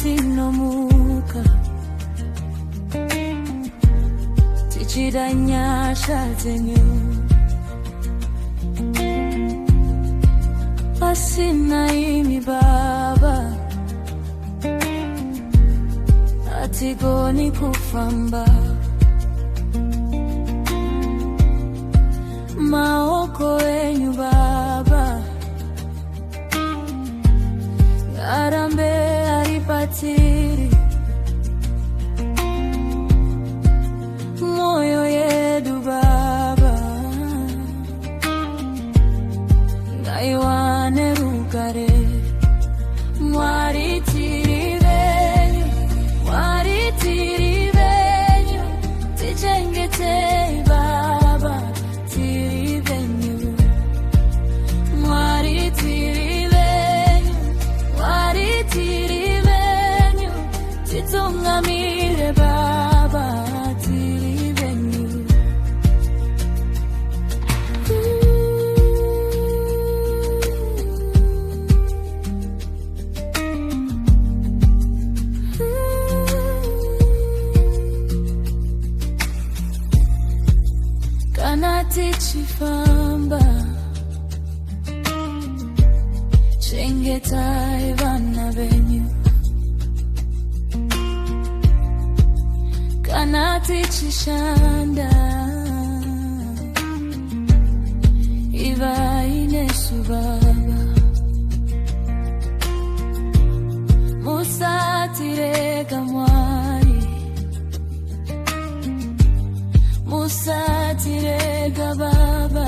tinomuka tichida nyasha dzenyu pasina imi Baba hatigoni kufamba maoko enyu Baba ngarambe ari patiri moyo yedu Baba ngaiwane rugare Mwari tiri venyu tichengetei Baba tiri venyu Mwari tiri venyu titungamire Baba tiri venyu kana tichifamba chengetai vana venyu kana tichishanda ivainesu Baba musatirega Mwari musatirega Baba